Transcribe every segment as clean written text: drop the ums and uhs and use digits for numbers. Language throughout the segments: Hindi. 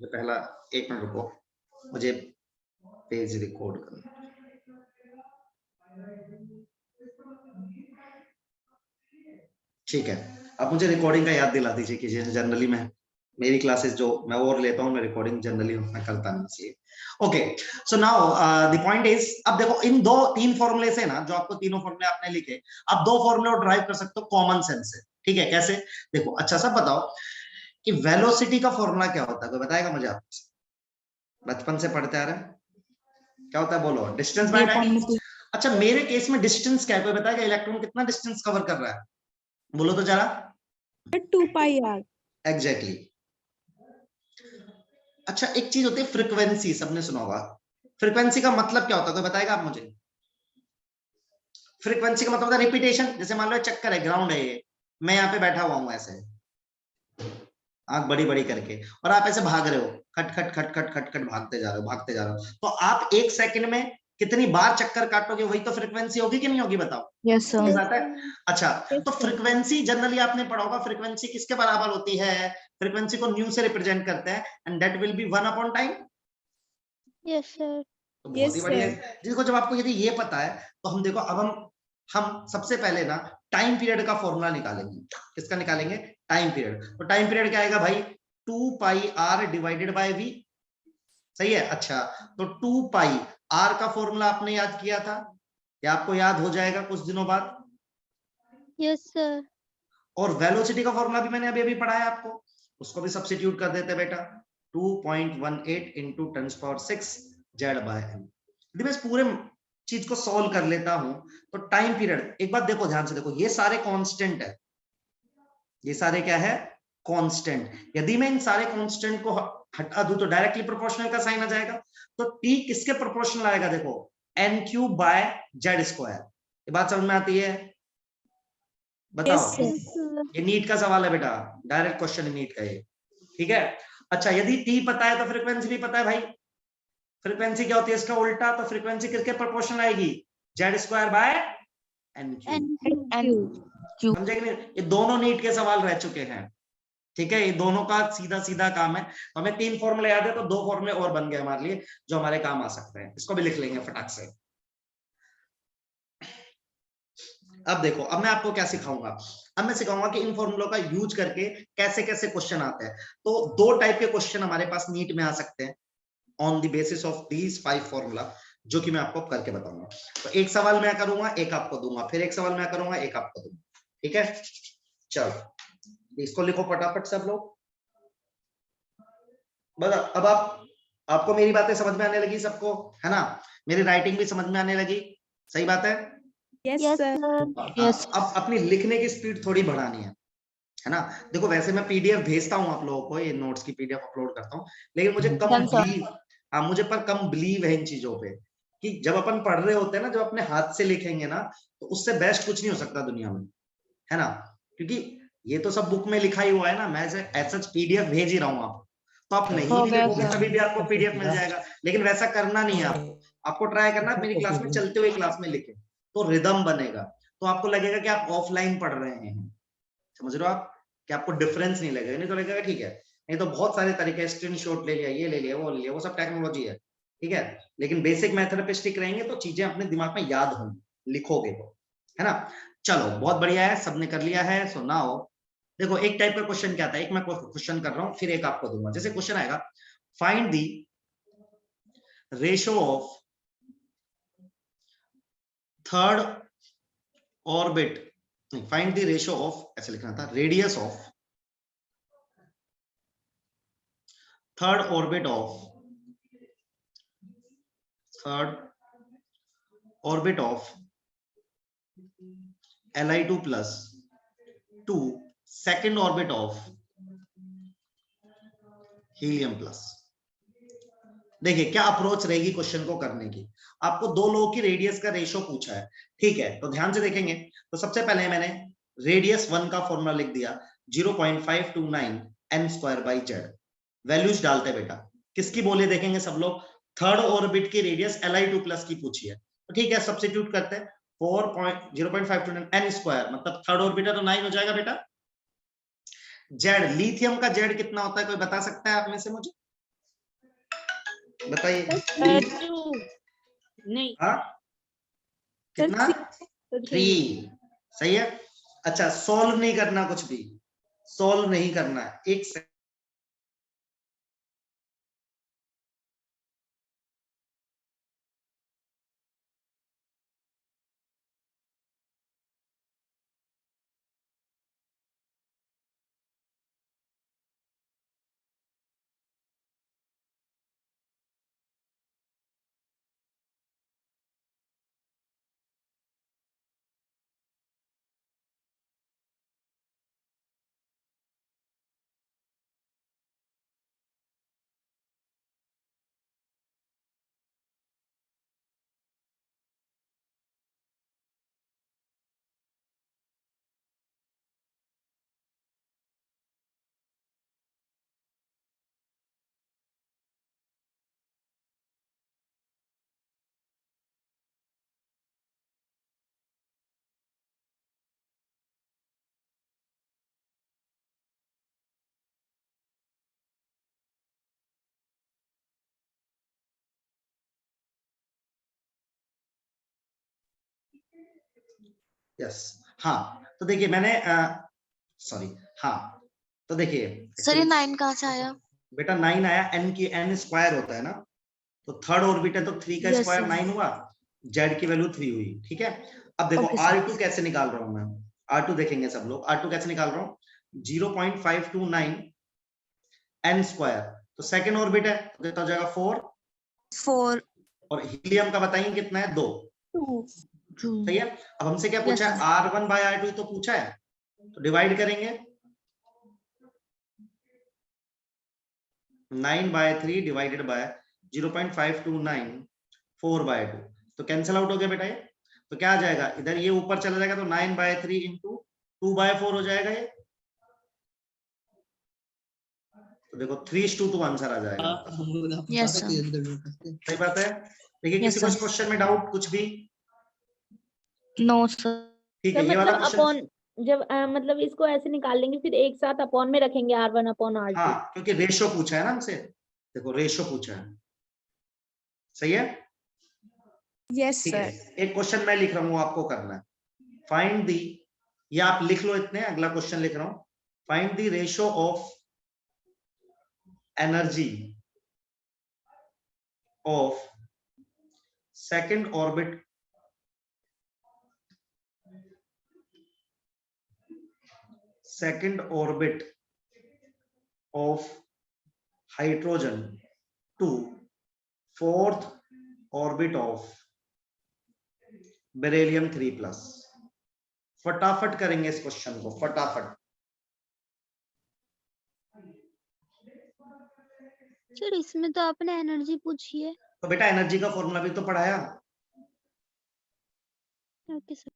मुझे पहला 1 मिनट रुको, मुझे पेज रिकॉर्ड करना। ठीक है, अब मुझे रिकॉर्डिंग का याद दिला दीजिए कि जनरली मैं मेरी क्लासेस जो मैं और लेता हूँ, मैं रिकॉर्डिंग जनरली मैं करता नहीं चाहिए। Okay, so now the point is, अब देखो इन दो तीन फॉर्मूले से ना, जो आपको तीनों फॉर्मूले आपने लिखे, आप दो फॉर्मूले और ड्राइव कर सकते हो कॉमन सेंस से। ठीक है, कैसे? देखो, अच्छा सब बताओ कि वेलोसिटी का फॉर्मूला क्या होता है, कोई बताएगा मुझे? आप बचपन से पढ़ते आ रहे हैं, क्या होता है बोलो? Distance by time. अच्छा, मेरे केस में डिस्टेंस क्या है, कोई बताएगा? इलेक्ट्रॉन कितना डिस्टेंस कवर कर रहा है, बोलो तो जरा। 2 pi r। एग्जैक्टली। अच्छा, एक चीज होती है फ्रीक्वेंसी, सबने सुना होगा। फ्रीक्वेंसी का मतलब क्या होता है, कोई बताएगा आप मुझे? फ्रीक्वेंसी का मतलब होता है रिपीटेशन। जैसे मान लो चक्कर है, ग्राउंड है ये, मैं यहाँ पे बैठा हुआ हूँ ऐसे आंख बड़ी बड़ी करके, और आप ऐसे भाग रहे हो, खट खट खट खट खट खट भागते जा रहे हो, भागते जा रहे हो, तो आप 1 सेकंड में कितनी बार चक्कर काटोगे, वही तो फ्रीक्वेंसी होगी कि नहीं होगी, बताओ? यस समझ सर। आता है? अच्छा, तो फ्रीक्वेंसी जनरली आपने पढ़ा होगा, फ्रीक्वेंसी किसके बराबर होती है? फ्रीक्वेंसी को न्यू से रिप्रेजेंट करते हैं, एंड दैट विल बी 1/टाइम। Yes sir. तो बहुत ही बढ़िया है। जिसको जब आपको यदि ये पता है, तो हम देखो, अब हम सबसे पहले ना टाइम पीरियड का फॉर्मूला निकालेंगे। किसका निकालेंगे? Time period. तो टाइम पीरियड क्या आएगा भाई? 2πr divided by v। सही है। अच्छा, तो 2πr का फॉर्मूला आपने याद किया था, या आपको याद हो जाएगा कुछ दिनों बाद? Yes sir. और वेलोसिटी का फॉर्मूला भी मैंने अभी अभी पढ़ाया आपको, उसको भी सब्स्टिट्यूट कर देते बेटा। 2.18 इंटू 10⁶ z/m। यदि मैं इस पूरे चीज को सॉल्व कर लेता हूं, तो टाइम पीरियड, एक बात देखो ध्यान से, देखो ये सारे कांस्टेंट है, ये सारे क्या है? कांस्टेंट। यदि मैं इन सारे कांस्टेंट को हटा दूं, तो डायरेक्टली प्रोपोर्शनल का साइन आ जाएगा। तो t किसके प्रोपोर्शनल आएगा? देखो, n³/z²। ये बात समझ में आती है? बताओ। ये नीट का सवाल है बेटा, डायरेक्ट क्वेश्चन है नीट का ये। ठीक है। अच्छा, यदि t पता है तो फ्रीक्वेंसी भी पता है भाई। फ्रीक्वेंसी क्या होती है इसका उल्टा? तो फ्रीक्वेंसी किसके प्रोपोर्शनल आएगी? z²/n³। समझे कि नहीं? ये दोनों नीट के सवाल रह चुके हैं। ठीक है, ये दोनों का सीधा सीधा काम है। तो हमें 3 फॉर्मूले याद है, तो 2 फॉर्मूले और बन गए हमारे लिए, जो हमारे काम आ सकते हैं। इसको भी लिख लेंगे फटाक से। अब देखो, अब मैं आपको क्या सिखाऊंगा। अब मैं सिखाऊंगा कि इन फॉर्मूलों का यूज करके कैसे कैसे क्वेश्चन आते हैं। तो 2 टाइप के क्वेश्चन हमारे पास नीट में आ सकते हैं on the basis of these 5 formula, जो कि मैं आपको करके बताऊंगा। तो एक सवाल मैं करूंगा, एक आपको दूंगा, फिर एक सवाल मैं करूंगा, एक आपको दूंगा। ठीक है, चलो इसको लिखो फटाफट सब लोग। बस अब आपको मेरी बातें समझ में आने लगी सबको, है ना? मेरी राइटिंग भी समझ में आने लगी, सही बात है? Yes sir. यस। अब अपनी लिखने की स्पीड थोड़ी बढ़ानी है ना? देखो, वैसे मैं पीडीएफ भेजता हूँ आप लोगों को, ये नोट्स की पीडीएफ अपलोड करता हूँ, लेकिन मुझे पर कम बिलीव है इन चीजों पे, कि जब अपन पढ़ रहे होते हैं ना, जब अपने हाथ से लिखेंगे ना, तो उससे बेस्ट कुछ नहीं हो सकता दुनिया में, है ना? क्योंकि ये तो सब बुक में लिखा ही हुआ है ना, मैं ऐसा पीडीएफ भेज ही रहा हूँ आपको, तो आप नहीं भी लिखोगे तभी भी आपको पीडीएफ मिल जाएगा। लेकिन वैसा करना नहीं है आपको ट्राई करना है मेरी क्लास में, चलते हुए क्लास में लिखे, तो रिदम बनेगा, तो आपको लगेगा कि आप ऑफलाइन पढ़ रहे हैं। समझ रहे हो आप? कि आपको डिफरेंस नहीं लगेगा, नहीं तो लगेगा ठीक है, नहीं तो बहुत सारे तरीके, स्क्रीनशॉट ले लिया, ये ले लिया, वो ले लिया, वो सब टेक्नोलॉजी है। ठीक है, लेकिन बेसिक मेथड पे स्टिक रहेंगे तो चीजें अपने दिमाग में याद होंगी, लिखोगे तो, है ना? चलो, बहुत बढ़िया है, सबने कर लिया है। सो नाउ देखो, एक टाइप का क्वेश्चन क्या आता है, एक मैं क्वेश्चन कर रहा हूं, फिर एक आपको दूंगा। जैसे क्वेश्चन आएगा, find the ratio of third orbit, find the ratio of, ऐसे लिखना था, radius of third orbit of Li2 plus to second orbit of helium plus. देखिए क्या अप्रोच रहेगी क्वेश्चन को करने की। आपको 2 लोगों की रेडियस का रेशियो पूछा है, ठीक है, तो ध्यान से देखेंगे। तो सबसे पहले मैंने रेडियस 1 का फॉर्मूला लिख दिया, 0.529 n²/z। वैल्यूज डालते बेटा, किसकी बोले देखेंगे सब लोग? थर्ड ऑर्बिट की रेडियस Li2 प्लस की पूछी है, तो ठीक है, सब्स्टिट्यूट करते हैं। 0.529 n², मतलब थर्ड ऑर्बिट है तो 9 हो जाएगा बेटा। जेड, लिथियम का जेड कितना होता है, कोई बता सकता है आप में से मुझे? बताइए। नहीं हाँ कितना? 3। सही है। अच्छा सॉल्व नहीं करना, कुछ भी सॉल्व नहीं करना है। एक सेकंड। यस हाँ तो देखिए मैंने सॉरी हाँ तो देखिए सर ये 9 कहाँ से आया? बेटा 9 आया, एन की एन स्क्वायर होता है ना, तो थर्ड ऑर्बिट है तो 3 का Yes, स्क्वायर sir. 9 हुआ, जेड की वैल्यू 3 हुई। ठीक है। अब देखो Okay, sir. R2 कैसे निकाल रहा हूं मैं, R2 देखेंगे सब लोग। R2 कैसे निकाल रहा हूं, 0.529 एन स्क्वायर, तो सेकंड ऑर्बिट है तो कितना हो जाएगा 4, 4. और हीलियम का बताइए कितना है 2। 2. सही है। अब हमसे क्या Yes, पूछा है, sir. R1 बाय R2 तो पूछा है, तो डिवाइड करेंगे 9 बाय 3 डिवाइडेड बाय 0.529 4 बाय 2, तो कैंसिल आउट हो गया बेटा ये। तो क्या आ जाएगा, इधर ये ऊपर चला जाएगा तो 9 बाय 3 इंटू 2 बाय 4 हो जाएगा ये। तो देखो 3:2 आंसर आ जाएगा। Yes, sir. सही बात है। देखिए Yes, किसी को sir. इस क्वेश्चन में डाउट कुछ भी? No, sir. ठीक तो है, ये वाला मतलब क्वेश्चन। अपॉन जब मतलब इसको ऐसे निकाल लेंगे फिर एक साथ अपॉन में रखेंगे R1 अपॉन R2। हाँ क्योंकि रेशो पूछा है ना हमसे, देखो रेशो पूछा है। सही है। यस ठीक है, सर। एक क्वेश्चन मैं लिख रहा हूँ, आपको करना है। फाइंड दी, ये आप लिख लो इतने, अगला क्वेश्चन लिख रहा हूं। Find the ratio of energy of second orbit of hydrogen to fourth orbit of beryllium 3+। फटाफट करेंगे इस क्वेश्चन को, फटाफट। सर इसमें तो आपने एनर्जी पूछी है। तो बेटा एनर्जी का फॉर्मूला भी तो पढ़ाया। Okay sir.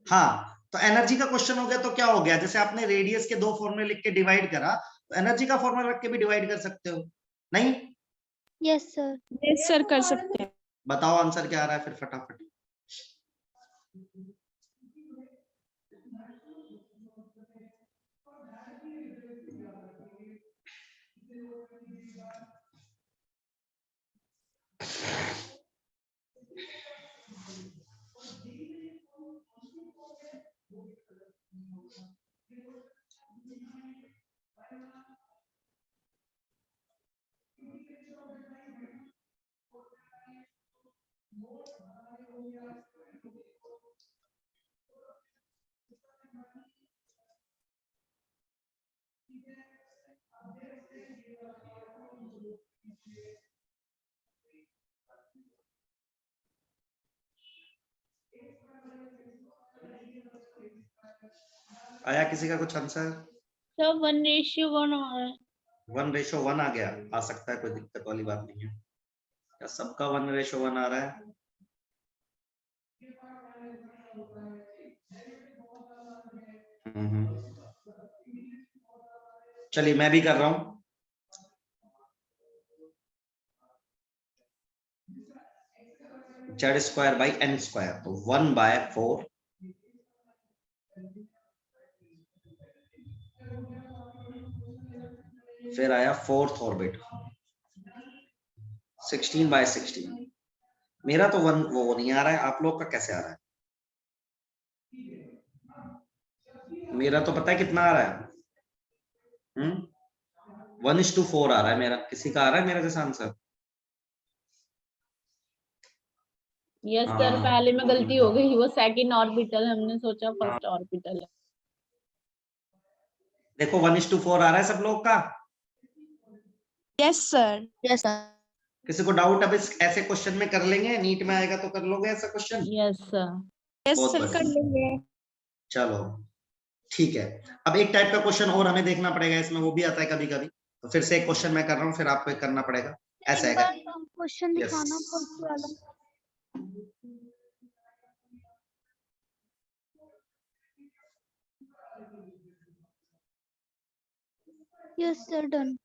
हाँ तो एनर्जी का क्वेश्चन हो गया तो क्या हो गया, जैसे आपने रेडियस के 2 फॉर्मूले लिख के डिवाइड करा, तो एनर्जी का फॉर्मूला रख के भी डिवाइड कर सकते हो, नहीं? Yes sir. यस सर कर सकते हैं। बताओ आंसर क्या आ रहा है फिर फटाफट। आया किसी का कुछ आंसर? सर 1:1 आ रहा है। 1:1 आ गया, आ सकता है, कोई दिक्कत वाली बात नहीं है। क्या सबका 1:1 आ रहा है? चलिए मैं भी कर रहा हूं। Z square by N square, तो 1/4 फिर आया फोर्थ ऑर्बिट 16/16। मेरा तो वो नहीं आ रहा है, आप लोग का कैसे आ रहा है? मेरा तो पता है कितना आ रहा है, 1:4 आ रहा है मेरा। किसी का आ रहा है मेरा जैसा आंसर? यस हाँ। सर, पहले में गलती हो गई, वो सेकंड ऑर्बिटल हमने सोचा हाँ। फर्स्ट ऑर्बिटल है। देखो 1:4 आ रहा है सब लोग का। Yes sir. Yes sir. किसी को डाउट अब इस ऐसे क्वेश्चन में कर लेंगे? नीट में आएगा तो कर लोगे ऐसा क्वेश्चन? Yes sir. यस बहुत सर, कर बढ़िया। लेंगे। चलो ठीक है। अब एक टाइप का क्वेश्चन और हमें देखना पड़ेगा इसमें, वो भी आता है कभी कभी, तो फिर से एक क्वेश्चन मैं कर रहा हूँ, फिर आपको एक करना पड़ेगा। ऐसा एक है, बार क्वेश्चन दिखाना फर्स्ट वाला। Yes sir, done.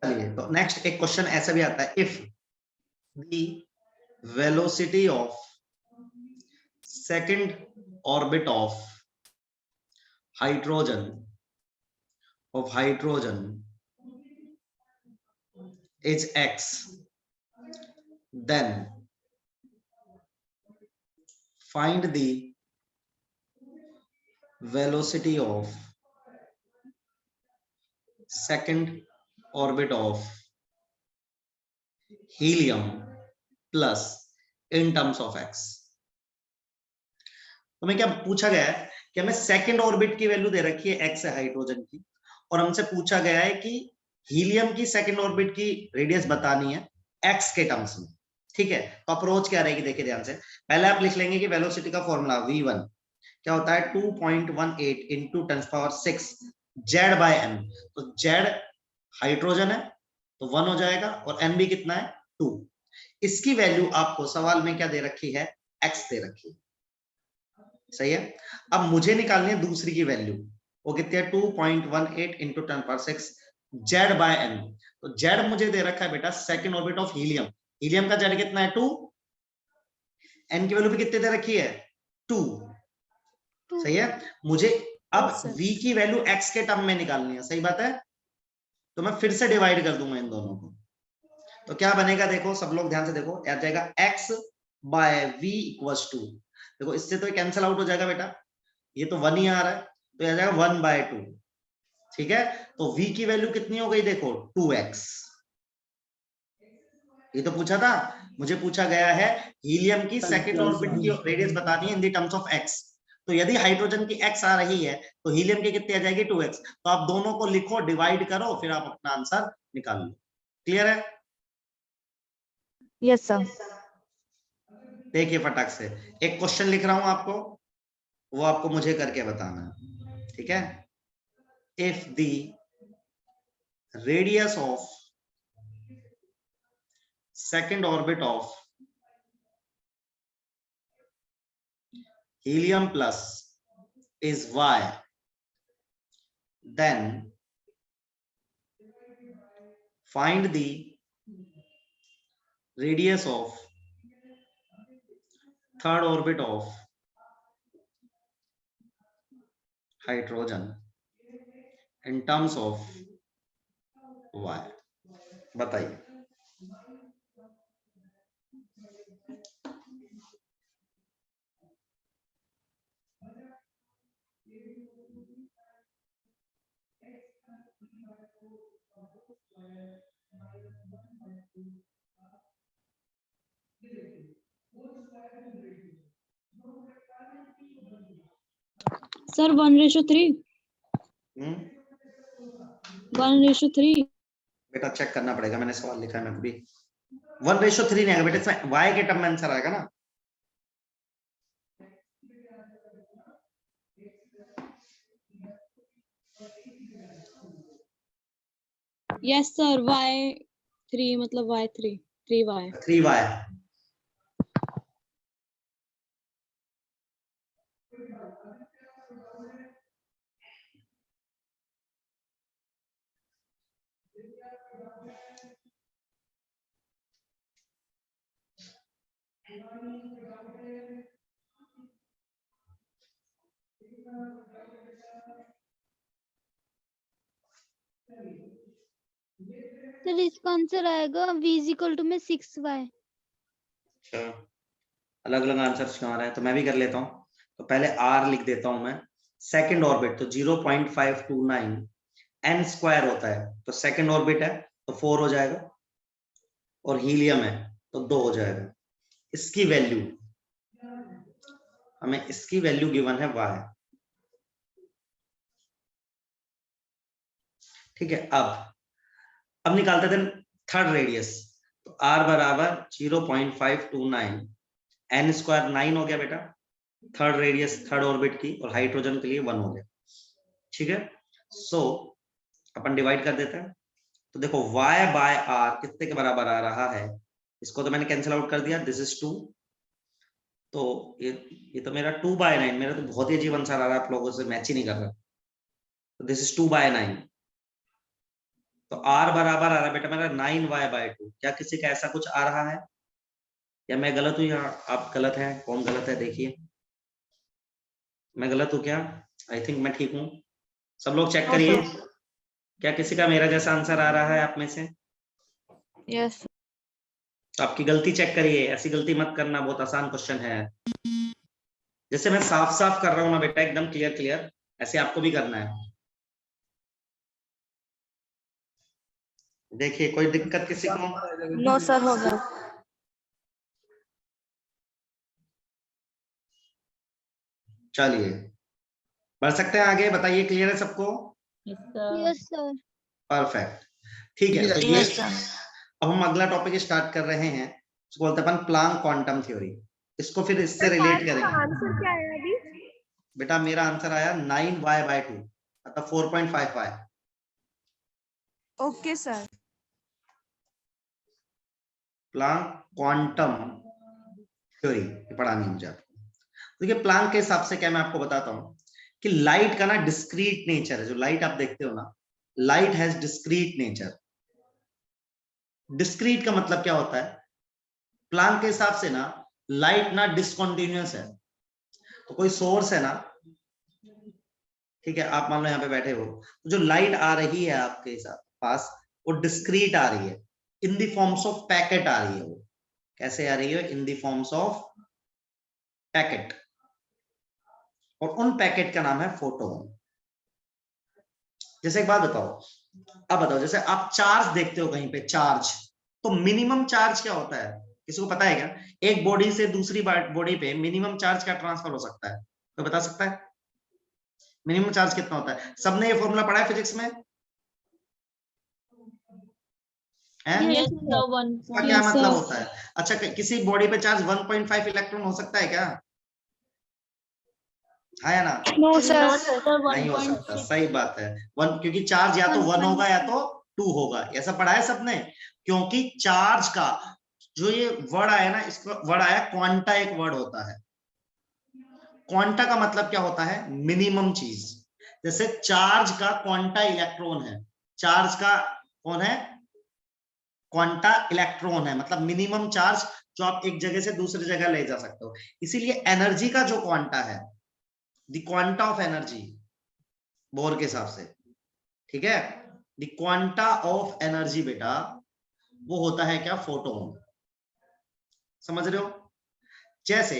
चलिए तो नेक्स्ट एक क्वेश्चन ऐसा भी आता है, if the velocity of second orbit of hydrogen is x, then find the velocity of second orbit of helium plus in terms of x। तो मैं क्या पूछा गया है कि हमें सेकंड ऑर्बिट की वैल्यू दे रखी है x है हाइड्रोजन की, और हमसे पूछा गया है कि हीलियम की सेकंड ऑर्बिट की रेडियस बतानी है x के टर्म्स में। ठीक है, तो अप्रोच क्या रहेगी देखिए ध्यान से। पहले आप लिख लेंगे कि वेलोसिटी का फॉर्मूला v1 क्या होता है 2.18 इंटू 10⁶ जेड बाय एन। तो जेड हाइड्रोजन है तो 1 हो जाएगा, और एन भी कितना है 2। इसकी वैल्यू आपको सवाल में क्या दे रखी है, x दे रखी है। सही है। अब मुझे निकालनी है दूसरी की वैल्यू, वो कितनी है 2.18 इंटू 10⁶ जेड बाय एन। तो जेड मुझे दे रखा है बेटा second orbit of helium, helium का जेड कितना है 2, एन की वैल्यू भी कितने दे रखी है 2। सही है। मुझे अब v की वैल्यू x के टर्म में निकालनी है, सही बात है। तो मैं फिर से डिवाइड कर दूंगा इन दोनों को, तो क्या बनेगा देखो सब लोग ध्यान से देखो, आ जाएगा x by v equals to, देखो इससे तो कैंसिल आउट हो जाएगा बेटा, ये तो 1 ही आ रहा है, तो आ जाएगा 1/2। ठीक है, तो v की वैल्यू कितनी हो गई देखो 2x। ये तो पूछा था, मुझे पूछा गया है हीलियम की सेकंड ऑर्बिट की रेडियस बतानी है in the terms of x। तो यदि हाइड्रोजन की x आ रही है तो हीलियम की कितनी आ जाएगी 2x। तो आप दोनों को लिखो, डिवाइड करो, फिर आप अपना आंसर निकाल लो। क्लियर है? Yes sir. देखिए फटाक से एक क्वेश्चन लिख रहा हूं आपको, वो आपको मुझे करके बताना है। ठीक है, if the radius of second orbit of helium plus is y, then find the radius of third orbit of hydrogen in terms of y। बताइए। सर 1:3। 1:3। बेटा चेक करना पड़ेगा, मैंने सवाल लिखा है मैं भी 1:3 नहीं आएगा बेटा, इसमें y के टर्म में आंसर आएगा ना। यस सर, y3 मतलब y3 3y। 3y। सर इसका आंसर आएगा v is equal to में 6y। अच्छा, अलग अलग आंसर क्यों आ रहा है, तो मैं भी कर लेता हूँ। तो पहले r लिख देता हूं मैं। सेकंड ऑर्बिट तो 0.529 n स्क्वायर होता है, तो सेकंड ऑर्बिट है तो 4 हो जाएगा, और हीलियम है तो 2 हो जाएगा। इसकी वैल्यू, हमें इसकी वैल्यू गिवन है y। ठीक है, अब निकालते थे थर्ड रेडियस। तो r बराबर 0.529 n स्क्वायर 9 हो गया बेटा, थर्ड रेडियस थर्ड ऑर्बिट की, और हाइड्रोजन के लिए 1 हो गया। ठीक है, सो अपन डिवाइड कर देते हैं। तो देखो y बाय r कितने के बराबर आ रहा है, इसको तो मैंने कैंसिल आउट कर दिया, दिस इज 2। तो ये तो मेरा 2/9, मेरा तो बहुत ही अजीब आंसर आ रहा है, आप लोगों से मैच ही नहीं कर रहा। तो दिस इज 2/9। तो r बराबर आ रहा है बेटा मेरा 9y/2। क्या किसी का ऐसा कुछ आ रहा है, या मैं गलत हूं, या आप गलत हैं? कौन गलत है देखिए, मैं गलत हूं क्या? आई थिंक मैं ठीक हूं। सब लोग चेक करिए, क्या किसी का मेरा जैसा आंसर आ रहा है आप में से? यस। तो आपकी गलती चेक करिए, ऐसी गलती मत करना, बहुत आसान क्वेश्चन है। जैसे मैं साफ साफ कर रहा हूं ना बेटा, एकदम क्लियर क्लियर, ऐसे आपको भी करना है। देखिए कोई दिक्कत किसी को? नो सर, हो गया। चलिए बढ़ सकते हैं आगे, बताइए क्लियर है सबको? Yes sir. परफेक्ट, ठीक है। तो ये अब हम अगला टॉपिक स्टार्ट कर रहे हैं, इसको बोलते हैं अपन प्लांक क्वांटम थ्योरी। इसको फिर इससे रिलेट करेंगे। आंसर क्या है अभी? बेटा मेरा आंसर आया 9y/2, मतलब 4.55। Okay sir. Planck quantum theory पढ़ानी है मुझे आपको। देखिए प्लांक के हिसाब से क्या, मैं आपको बताता हूं कि लाइट का ना डिस्क्रीट नेचर है। जो लाइट आप देखते हो ना, light has discrete nature. Discrete का मतलब क्या होता है? प्लांक के हिसाब से ना लाइट ना डिसकंटिन्यूअस है। तो कोई सोर्स है ना, ठीक है, आप मान लो यहाँ पे बैठे हो, तो जो लाइट आ रही है आपके पास वो डिस्क्रीट आ रही है, in the forms of packet आ रही है। वो कैसे आ रही है? In the forms of packet, और उन पैकेट का नाम है फोटोन। जैसे एक बात बताओ, अब बताओ, जैसे आप चार्ज देखते हो कहीं पे, चार्ज, तो मिनिमम चार्ज क्या होता है? किसी को पता है क्या? एक बॉडी से दूसरी बॉडी पे मिनिमम चार्ज क्या ट्रांसफर हो सकता है? कोई बता सकता है मिनिमम चार्ज कितना होता है? सबने ये फॉर्मूला पढ़ा है फिजिक्स में? Yes, sir. इसका क्या मतलब होता है? अच्छा, किसी बॉडी पे चार्ज 1.5 इलेक्ट्रॉन हो सकता है क्या? है ना? No sir. नहीं हो सकता, सही बात है। क्योंकि चार्ज या तो 1 होगा या तो 2 होगा। ऐसा पढ़ा है सबने? क्योंकि चार्ज का जो ये वर्ड आया ना, इसका वर्ड आया क्वांटा, एक वर्ड होता है। क्वांटा का मतलब क्या होता है? मिनिमम चीज। जैसे चार्ज का क्वांटा इलेक्ट्रॉन है, चार्ज का कौन है? क्वांटा इलेक्ट्रॉन है, मतलब मिनिमम चार्ज जो आप एक जगह से दूसरी जगह ले जा सकते हो। इसीलिए एनर्जी का जो क्वांटा है, the quanta of energy, bore के हिसाब से, ठीक है, द क्वांटा ऑफ एनर्जी बेटा वो होता है क्या? फोटोन। समझ रहे हो? जैसे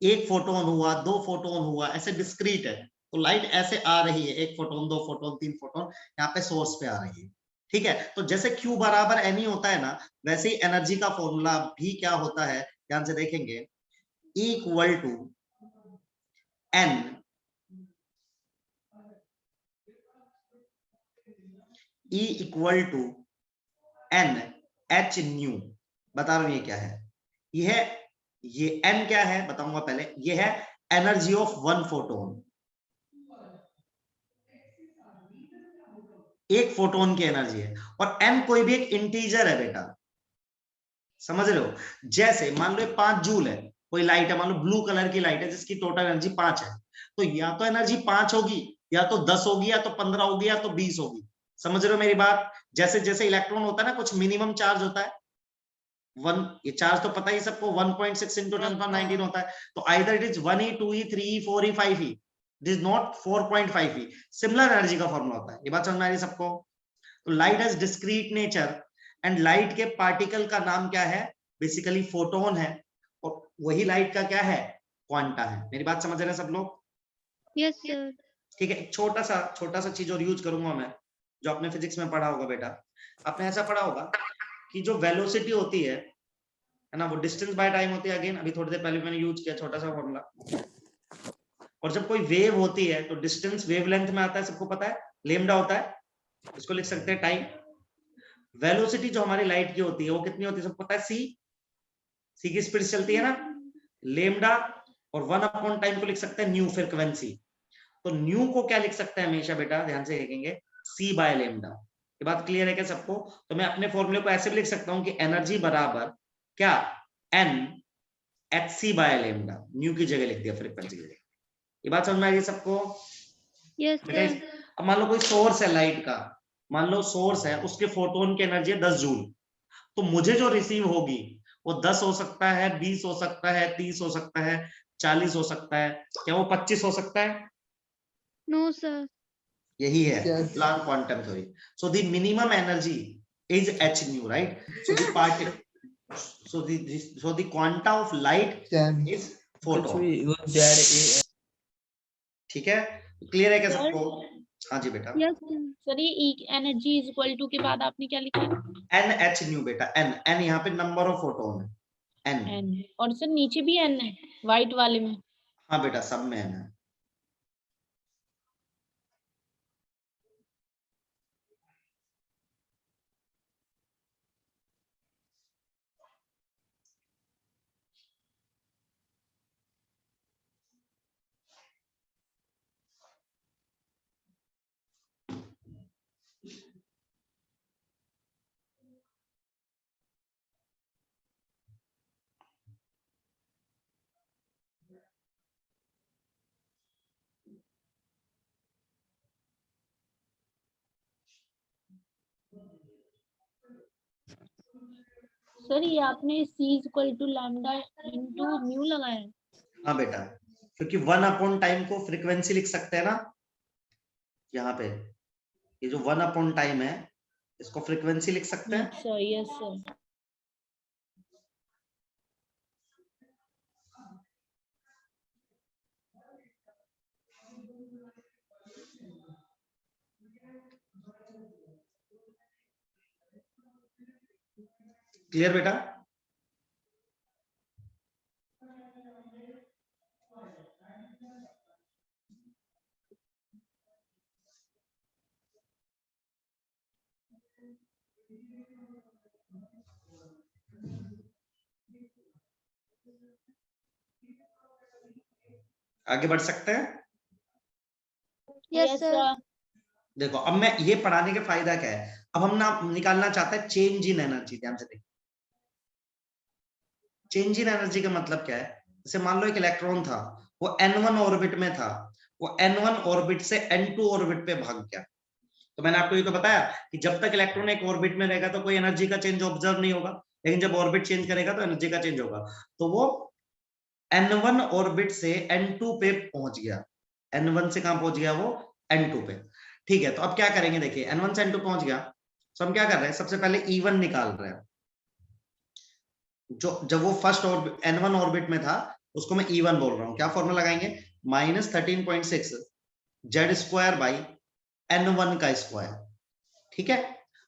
एक फोटोन हुआ, 2 फोटोन हुआ, ऐसे डिस्क्रीट है। तो लाइट ऐसे आ रही है, 1 फोटोन, 2 फोटोन, 3 फोटोन, यहाँ पे सोर्स पे आ रही है। ठीक है, तो जैसे Q बराबर N होता है ना, वैसे ही एनर्जी का फॉर्मूला भी क्या होता है, ध्यान से देखेंगे, E equal to N E equal to N H nu. बता रहा हूं ये क्या है। ये N क्या है बताऊंगा पहले। ये है एनर्जी ऑफ 1 फोटोन, एक फोटोन की एनर्जी है। और N कोई भी एक इंटीजर है बेटा, समझ रहे हो? जैसे मान लो 5 जूल है, कोई लाइट है, मान लो ब्लू कलर की लाइट है जिसकी टोटल एनर्जी 5 है, तो या तो एनर्जी 5 होगी, या तो 10 होगी, या तो 15 होगी, या तो 20 होगी। समझ रहे हो मेरी बात? जैसे जैसे इलेक्ट्रॉन होता है ना, कुछ मिनिमम चार्ज होता है, 1, ये चार्ज तो पता ही सबको 1.6 into 10⁻19 होता है, तो either it is 1e 2e 3e 4e 5e, it is not 4.5e। Similar energy का फॉर्मूला होता है, ये बात समझ में आ रही है सबको। तो light has discrete nature and light के पार्टिकल का नाम क्या है, बेसिकली फोटोन है, और वही लाइट का क्या है, क्वांटा है। मेरी बात समझ रहे हैं सब लोग? Yes sir. ठीक है, एक छोटा सा चीज और यूज करूंगा मैं, जो आपने फिजिक्स में पढ़ा होगा बेटा। आपने ऐसा पढ़ा होगा कि जो वेलोसिटी होती है ना, वो डिस्टेंस बाय टाइम होती है। अगेन अभी थोड़ी देर पहले मैंने यूज किया छोटा सा फॉर्मूला। और जब कोई वेव होती है तो डिस्टेंस वेवलेंथ में आता है, सबको पता है, लेमडा होता है, इसको लिख सकते हैं टाइम। वेलोसिटी जो हमारी लाइट की होती है वो कितनी होती है, सबको पता है, सी की स्पीड चलती है ना, लेमडा, और 1 टाइम को लिख सकते हैं न्यू, फ्रीक्वेंसी। तो न्यू को क्या लिख सकते हैं हमेशा बेटा, ध्यान से देखेंगे, सी बाय लेमडा। ये बात क्लियर है क्या सबको? तो मैं अपने फॉर्मूले को ऐसे भी लिख सकता हूं कि एनर्जी बराबर क्या, N H C by lambda, nu की जगह लिख दिया, फ्रीक्वेंसी की जगह। ये बात समझ में आ गई सबको? Yes sir. अब मान लो कोई सोर्स है लाइट का, मान लो सोर्स है, उसके फोटोन की एनर्जी है 10 जूल, तो मुझे जो रिसीव होगी वो 10 हो सकता है, 20 हो सकता है, 30 हो सकता है, 40 हो सकता है, क्या वो 25 हो सकता है? No sir. यही है Planck quantum theory. So the minimum energy is h nu, right? So the particle, so the quanta of light is photon। ठीक है, क्लियर है क्या सबको? हाँ जी बेटा। Yes sir. सर ये एनर्जी इज इक्वल टू के बाद आपने क्या लिखा है? n h nu बेटा, n यहाँ पे नंबर ऑफ फोटोन है, n। एन, और सर नीचे भी एन है व्हाइट वाले में? हाँ बेटा, सब में n है। सर ये आपने c is equal to lambda into nu लगाया है? हाँ बेटा, क्योंकि 1 टाइम को फ्रीक्वेंसी लिख सकते हैं ना, यहाँ पे ये जो 1 टाइम है इसको फ्रीक्वेंसी लिख सकते हैं। अच्छा, यस सर। क्लियर बेटा? आगे बढ़ सकते हैं? Yes sir. देखो अब मैं ये पढ़ाने का फायदा क्या है, अब हम ना निकालना चाहते हैं चेंज इन एनर्जी। ध्यान से देखो, चेंज इन एनर्जी का मतलब क्या है, जैसे मान लो एक इलेक्ट्रॉन था, वो n1 ऑर्बिट में था, वो n1 ऑर्बिट से n2 ऑर्बिट पे भाग गया। तो मैंने आपको ये तो बताया कि जब तक इलेक्ट्रॉन एक ऑर्बिट में रहेगा तो कोई एनर्जी का चेंज ऑब्जर्व नहीं होगा, लेकिन जब ऑर्बिट चेंज करेगा तो एनर्जी का चेंज होगा। तो वो n1 ऑर्बिट से n2 पे पहुंच गया, n1 से कहां पहुंच गया, वो n2 पे। ठीक है, तो अब क्या करेंगे, देखिए n1 से n2 पहुंच गया, तो हम क्या कर रहे हैं, सबसे पहले E1 निकाल रहे हैं। जो जब वो फर्स्ट n1 ऑर्बिट में था उसको मैं E1 बोल रहा हूं। क्या फॉर्मूला लगाएंगे, -13.6 z² बाई n1 का स्क्वायर। ठीक है,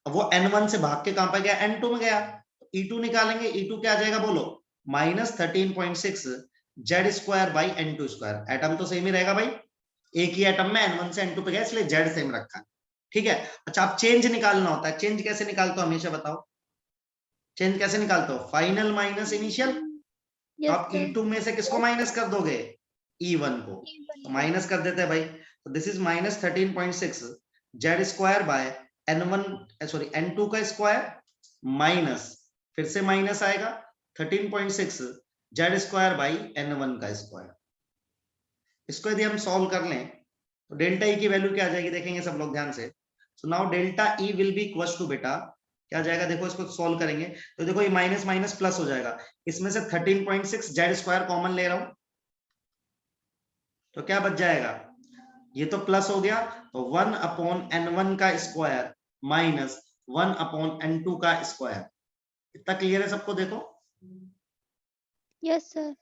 अब वो n1 से भाग के कहां पर गया, n2 में गया, E2 निकालेंगे। E2 क्या आ जाएगा बोलो, -13.6 z² बाई n2²। एटम तो सेम ही रहेगा भाई, एक ही एटम में n1 से n2 पे गया, इसलिए z सेम रखा। ठीक है, अच्छा अब चेंज निकालना होता है। चेंज कैसे निकालते हो हमेशा बताओ, चेंज कैसे निकालते हो, फाइनल माइनस इनिशियल। तो आप E2 में से किसको माइनस कर दोगे, E1 को, तो माइनस कर देते हैं भाई। तो this is -13.6 z² bye n2 का स्क्वायर, माइनस फिर से माइनस आएगा 13.6 z² बाई n1 का स्क्वायर। इसको यदि हम सॉल्व कर लें तो डेल्टा E की वैल्यू क्या आ जाएगी, देखेंगे सब लोग ध्यान से। So now delta E will be equal to बेटा क्या आ जाएगा, देखो इसको सोल्व करेंगे तो देखो ये माइनस माइनस प्लस हो जाएगा, इसमें से 13.6 जेड स्क्वायर कॉमन ले रहा हूं तो क्या बच जाएगा, ये तो प्लस हो गया तो 1/n1 का स्क्वायर माइनस 1/n2 का स्क्वायर। इतना क्लियर है सबको, देखो यस सर।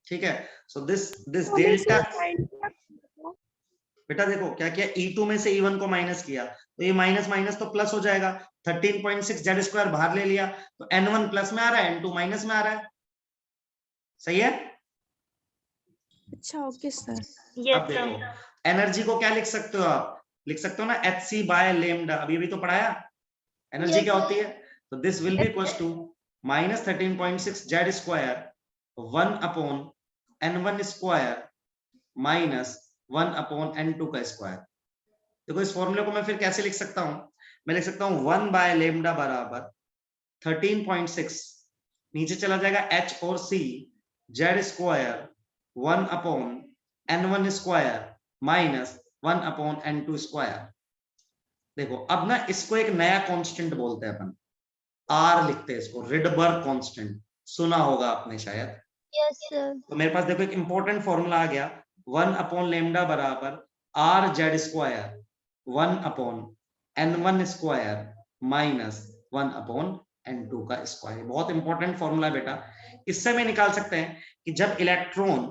ठीक है। सो दिस डेल्टा, बेटा देखो क्या किया, E2 में से E1 को माइनस किया तो ये माइनस माइनस तो प्लस हो जाएगा, 13.6 जेड स्क्वायर बाहर ले लिया तो n1 प्लस में आ रहा है, n2 माइनस में आ रहा है, सही है। अच्छा ओके सर। अब देखो एनर्जी को क्या लिख सकते हो आप, लिख सकते हो ना hc बाय लेमडा, अभी भी तो पढ़ाया एनर्जी Yes, क्या sir. होती है, तो this will be equals to minus 13.6 Z square 1/n1 square minus 1/n2 का स्क्वायर। देखो इस फॉर्मूले को मैं फिर कैसे लिख सकता हूं, मैं लिख सकता हूं 1 बाय लेमडा बराबर 13.6, नीचे चला जाएगा h और c, Z square 1/n1 square minus 1/n2 square. देखो अब ना इसको एक नया कांस्टेंट बोलते हैं अपन, r लिखते हैं इसको, रिडबर्ग कांस्टेंट, सुना होगा आपने शायद। Yes, sir. तो मेरे पास देखो एक इंपॉर्टेंट फॉर्मूला आ गया, 1/लैम्डा बराबर r Z square 1/n1 square minus 1/n2 का स्क्वायर। बहुत इंपॉर्टेंट फॉर्मूला बेटा, इससे मैं निकाल सकते हैं कि जब इलेक्ट्रॉन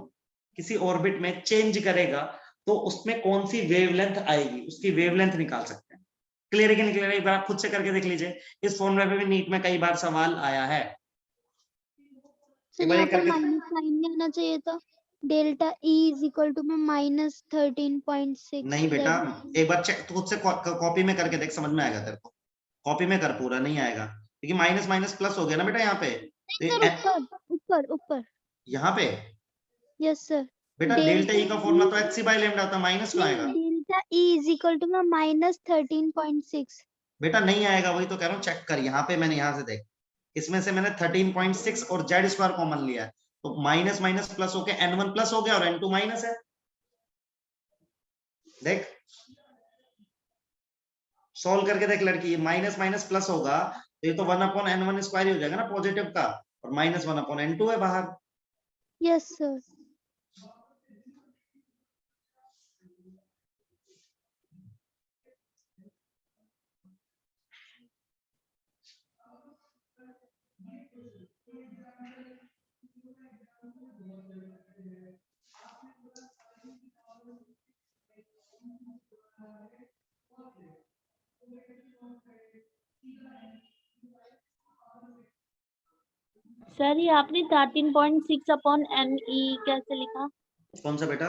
किसी ऑर्बिट में चेंज करेगा तो उसमें कौन सी वेवलेंथ आएगी, उसकी वेवलेंथ निकाल सकते हैं। क्लियर है कि नहीं क्लियर है, एक बार आप खुद से करके देख लीजिए, इस फॉर्मूला पे भी नीट में कई बार सवाल आया है। सर यहाँ पर माइनस साइन नहीं आना चाहिए था, delta E is equal to में माइनस 13.6। नहीं बेटा एक बार चेक खुद से कॉपी में करके देख, समझ में आएगा तेरे को, कॉपी में कर, पूरा नहीं आएगा क्योंकि माइनस माइनस प्लस हो गया ना बेटा यहाँ पे, ऊपर ऊपर ऊपर यहाँ पे। Yes sir. बेटा डेल्टा ई का फॉर्मूला तो hc बाय लैम्डा होता है, माइनस क्यों आएगा delta E is equal to में माइनस 13.6। बेटा, नहीं आएगा, वही तो कह रहा हूँ, चेक कर, यहाँ पे मैंने यहाँ से देख, इसमें से मैंने 13.6 और जेड स्क्वायर कॉमन लिया है तो माइनस माइनस प्लस होके n1 प्लस हो गया और n2 माइनस है, देख सॉल्व करके देख लड़की, माइनस माइनस प्लस होगा तो ये तो 1/n1 स्क्वायर हो जाएगा ना पॉजिटिव का, और माइनस 1/n2 है बाहर। Yes sir. सर ये आपने 13.6/ne कैसे लिखा? कौन सा बेटा?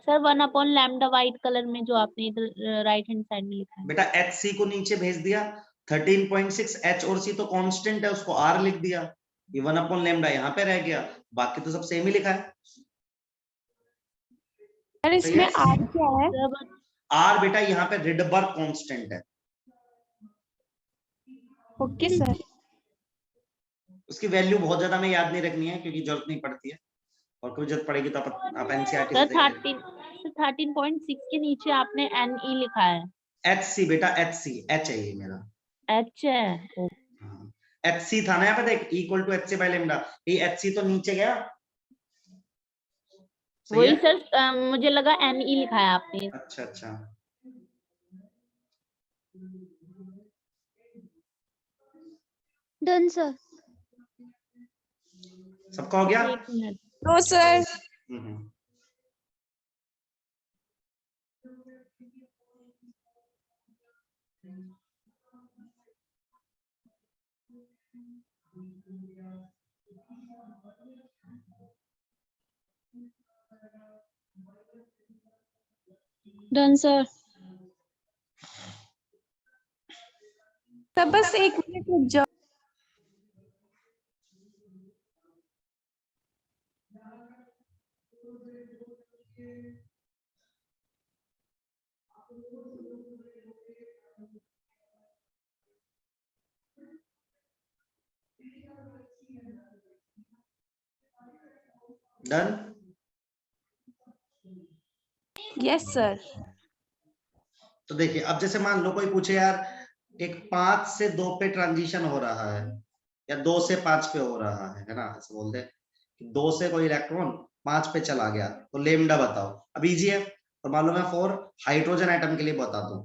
सर 1/लैम्डा व्हाइट कलर में जो आपने इधर राइट हैंड साइड में लिखा है। बेटा hc को नीचे भेज दिया, 13.6 h और c तो कांस्टेंट है, उसको r लिख दिया, ये 1/लैम्डा यहाँ पे रह गया, बाकी तो सब सेम ही लिखा है। सर इसमें r क्या है? r बेटा यहाँ पे रिडबर्ग कांस्टेंट है। Okay sir. उसकी वैल्यू बहुत ज्यादा में याद नहीं रखनी है क्योंकि जरूरत नहीं पड़ती है, और कोई जरूरत पड़ेगी तो आप एनसीईआरटी से सर देख 13.6 के नीचे आपने ne लिखा है। hc बेटा, hc h है ये मेरा, h है। hc था ना यहाँ पे देख, equal to hc by lambda, ये hc तो नीचे गया, वही सर मुझे लगा ne लिखा है आपने। अच्छा अच्छा, डन सर। सबका हो गया? एक minute. No sir. Done sir. Sir बस 1 मिनट रुक जाओ। डन। Yes sir. तो देखिए अब जैसे मान लो कोई पूछे यार एक 5 से 2 पे ट्रांजिशन हो रहा है या 2 से 5 पे हो रहा है ना, ऐसे बोलते हैं कि 2 से कोई इलेक्ट्रॉन 5 पे चला गया तो लेमडा बताओ। अब इजी है, और मान लो मैं फॉर हाइड्रोजन एटम के लिए बता दूं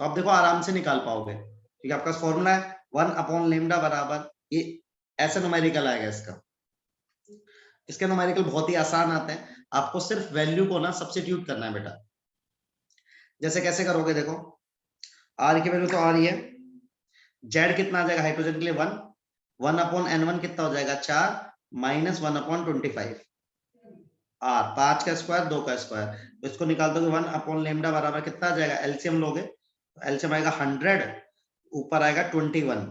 तो आप देखो आराम से निकाल पाओगे, क्योंकि आपका फॉर्मूला है 1 लेमडा बराबर ये, ऐसा न्यूमेरिकल आएगा इसका। इसके न्यूमेरिकल बहुत ही आसान आते हैं, आपको सिर्फ वैल्यू को ना सब्स्टिट्यूट करना है बेटा। जैसे कैसे करोगे, देखो आर की वैल्यू तो आ रही है, जेड कितना आ जाएगा हाइड्रोजन के लिए 1, 1/n1 कितना हो जाएगा 4 माइनस 1/25, आर 5 का स्क्वायर 2 का स्क्वायर, तो इसको निकाल दोगे 1 लेमडा बराबर कितना आ जाएगा, एलसीएम लोगे तो एलसीएम आएगा 100, ऊपर आएगा 21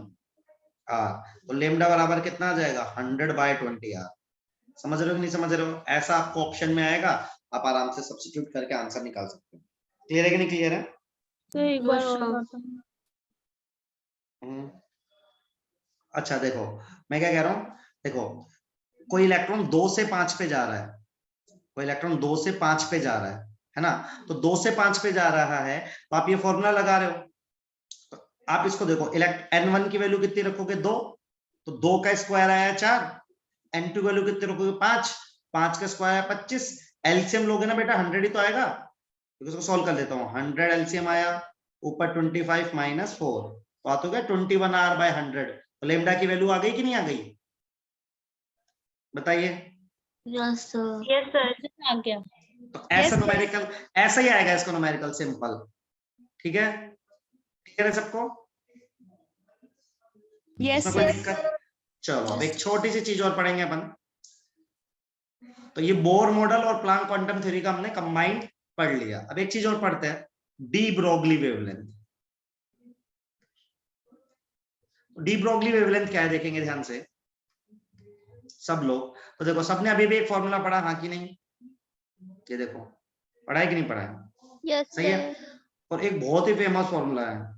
आर, तो लेमडा बराबर कितना आ जाएगा 100/20 आर। समझ रहे हो कि नहीं समझ रहे हो? ऐसा आपको ऑप्शन में आएगा, आप आराम से सब्स्टिट्यूट करके आंसर निकाल सकते हो। क्लियर है कि नहीं क्लियर है? तो एक बार और बताओ। अच्छा देखो मैं क्या कह रहा हूँ, देखो कोई इलेक्ट्रॉन 2 से 5 पे जा रहा है, कोई इलेक्ट्रॉन 2 से 5 पे जा रहा है ना, तो 2 से 5 पे जा रहा है तो आप ये फॉर्मूला लगा रहे हो, तो आप इसको देखो n1 की वैल्यू कितनी रखोगे 2, तो 2 का स्क्वायर आया 4, n2 की वैल्यू कितनी रखोगे 5, 5 का स्क्वायर आया 25, एलसीएम लोगे ना बेटा 100 ही तो आएगा, तो इसको सॉल्व कर देता हूँ, 100 एलसीएम आया, ऊपर 25 माइनस 4, तो आता हो गया 21 r/100, तो लेमडा की वैल्यू आ गई कि नहीं आ गई, बताइए। यस सर आ गया। तो ऐसा न्यूमेरिकल ऐसा ही आएगा, इसका न्यूमेरिकल सिंपल, ठीक है, क्लियर है सबको? यस इसमें कोई दिक्कत? चलो अब एक छोटी सी चीज और पढ़ेंगे अपन, तो ये बोर मॉडल और प्लांक क्वांटम थ्योरी का हमने कंबाइंड पढ़ लिया, अब एक चीज और पढ़ते हैं, de Broglie wavelength. De Broglie wavelength क्या है देखेंगे ध्यान से सब लोग, तो देखो सबने अभी भी एक फॉर्मूला पढ़ा, हाँ कि नहीं, ये देखो पढ़ा है कि नहीं पढ़ा है? यस सही है, और एक बहुत ही फेमस फॉर्मूला है,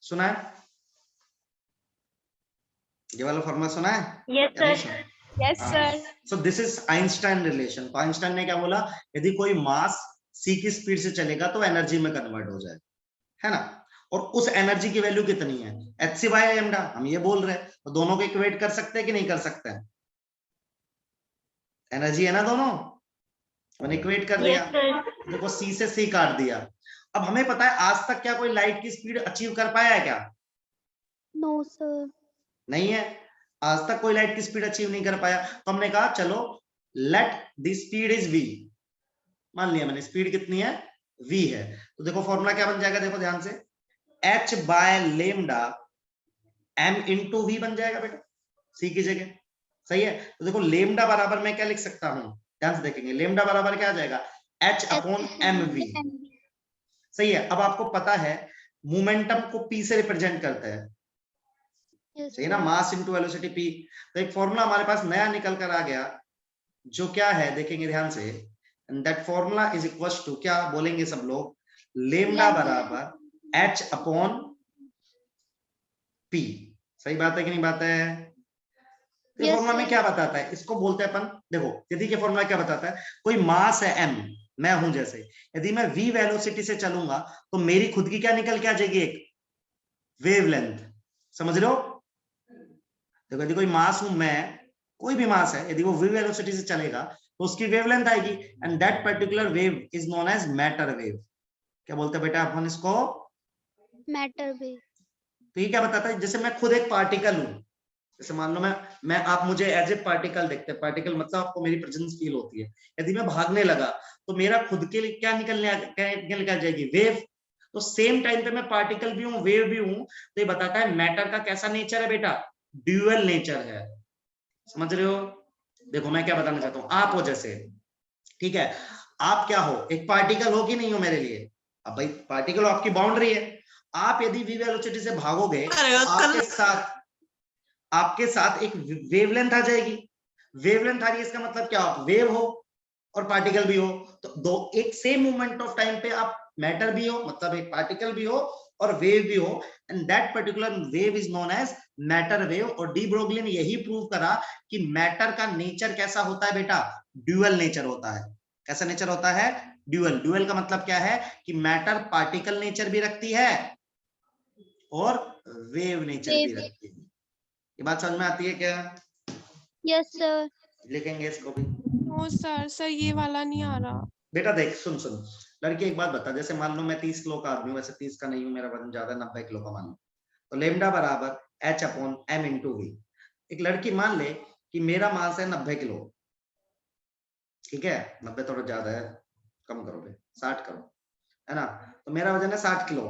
सुना है ये वाला फॉर्मूला, सुना है? Yes sir. Yes sir. So this is Einstein relation. तो आइंस्टाइन ने क्या बोला, यदि कोई मास c की स्पीड से चलेगा तो एनर्जी में कन्वर्ट हो जाए, है ना, और उस एनर्जी की वैल्यू कितनी है, hc/lambda, हम ये बोल रहे हैं, तो दोनों को इक्वेट कर सकते हैं कि नहीं कर सकते हैं, एनर्जी है ना दोनों, मैंने इक्वेट कर दिया, देखो c से c काट दिया। अब हमें पता है आज तक क्या कोई लाइट की स्पीड अचीव कर पाया है क्या? No sir. नहीं है, आज तक कोई लाइट की स्पीड अचीव नहीं कर पाया, तो हमने कहा चलो let the speed is v, मान लिया मैंने स्पीड कितनी है v है, तो देखो फॉर्मूला क्या बन जाएगा, देखो ध्यान से, h/λ m into v बन जाएगा बेटा c की जगह, सही है, तो देखो लेमडा बराबर मैं क्या लिख सकता हूं, ध्यान से देखेंगे, लेमडा बराबर क्या आ जाएगा h/mv, सही है। अब आपको पता है मोमेंटम को p से रिप्रेजेंट करता है, सही है ना, मास इनटू वेलोसिटी p, तो एक फॉर्मूला हमारे पास नया निकल कर आ गया, जो क्या है देखेंगे ध्यान से, and that formula is equals to, क्या बोलेंगे सब लोग, लेमडा बराबर h/p, सही बात है कि नहीं बात है? ये फॉर्मूला में क्या बताता है, इसको बोलते हैं अपन, देखो यदि ये फॉर्मूला क्या बताता है, कोई मास है m, मैं हूं जैसे, यदि मैं v वेलोसिटी से चलूंगा तो मेरी खुद की क्या निकल के आ जाएगी, एक वेवलेंथ, समझ रहे हो? देखो यदि कोई मास हूं मैं, कोई भी मास है, यदि वो v वेलोसिटी से चलेगा तो उसकी वेवलेंथ आएगी, and that particular wave is known as matter wave. क्या बोलते हैं बेटा अपन इसको, मैटर वेव। तो ये क्या बताता है, जैसे मैं खुद एक पार्टिकल हूं, जैसे मान लो मैं आप मुझे एज ए पार्टिकल देखते हैं, पार्टिकल मतलब आपको मेरी प्रेजेंस फील होती है, यदि मैं भागने लगा तो मेरा खुद के लिए क्या निकल जाएगी, वेव, तो सेम टाइम पे मैं पार्टिकल भी हूँ वेव भी हूँ, तो ये बताता है मैटर का कैसा नेचर है बेटा, ड्यूअल नेचर है, समझ रहे हो? देखो मैं क्या बताना चाहता हूँ, आप हो जैसे, ठीक है, आप क्या हो, एक पार्टिकल हो कि नहीं हो मेरे लिए, अब भाई पार्टिकल आपकी बाउंड्री है, आप यदि v वेलोसिटी से भागोगे आपके साथ एक वेवलेंथ आ जाएगी, वेवलेंथ आ रही है, इसका मतलब क्या, आप वेव हो और पार्टिकल भी हो, तो दो एक सेम मोमेंट ऑफ टाइम पे आप मैटर भी हो, मतलब एक पार्टिकल भी हो और वेव भी हो, and that particular wave is known as matter wave. और डी ब्रोगली ने यही प्रूव करा कि मैटर का नेचर कैसा होता है बेटा, ड्यूअल नेचर होता है, कैसा नेचर होता है? ड्यूअल। ड्यूअल का मतलब क्या है कि मैटर पार्टिकल नेचर भी रखती है और वेव नेचर भी रखती है। ये बात समझ में आती है क्या? Yes sir. लिखेंगे इसको भी। नो सर, सर ये वाला नहीं आ रहा। बेटा देख, सुन सुन लड़की, एक बात बता, जैसे मान लो मैं 30 किलो का आदमी हूँ, वैसे 30 का नहीं हूँ, मेरा वजन ज्यादा 90 किलो का मान लो, तो लेमडा बराबर H/m इंटू वी। एक लड़की मान ले कि मेरा मास है 90 किलो, ठीक है, 90 थोड़ा ज्यादा है, कम करो बे, 60 करो, है ना, तो मेरा वजन है 60 किलो,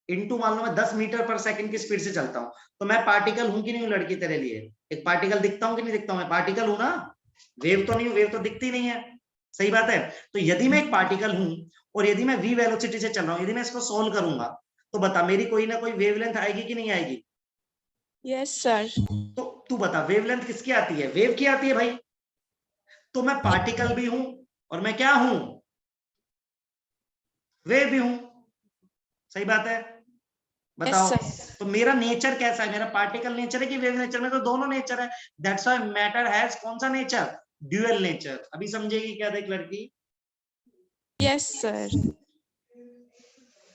इंटू मान लो मैं 10 मीटर पर सेकंड की स्पीड से चलता हूँ, तो मैं पार्टिकल हूं कि नहीं हूँ लड़की तेरे लिए? एक पार्टिकल दिखता हूँ कि नहीं दिखता हूँ? मैं पार्टिकल हूं ना, वेव तो नहीं हूँ, वेव तो दिखती नहीं है, सही बात है। तो यदि मैं एक पार्टिकल हूं और यदि मैं v वेलोसिटी से चल रहा हूँ, यदि मैं इसको सोल्व करूंगा, तो बता मेरी कोई ना कोई वेवलेंथ आएगी कि नहीं आएगी? Yes sir. तो तू बता वेवलेंथ किसकी आती है? वेव की आती है भाई। तो मैं पार्टिकल भी हूं और मैं क्या हूं? वेव भी हूं, सही बात है, बताओ। तो मेरा नेचर कैसा है? मेरा पार्टिकल नेचर है कि वेव नेचर? में तो दोनों नेचर है। दैट्स व्हाई मैटर हैज कौन सा नेचर? Dual nature. अभी समझेगी क्या देख लड़की? Yes sir.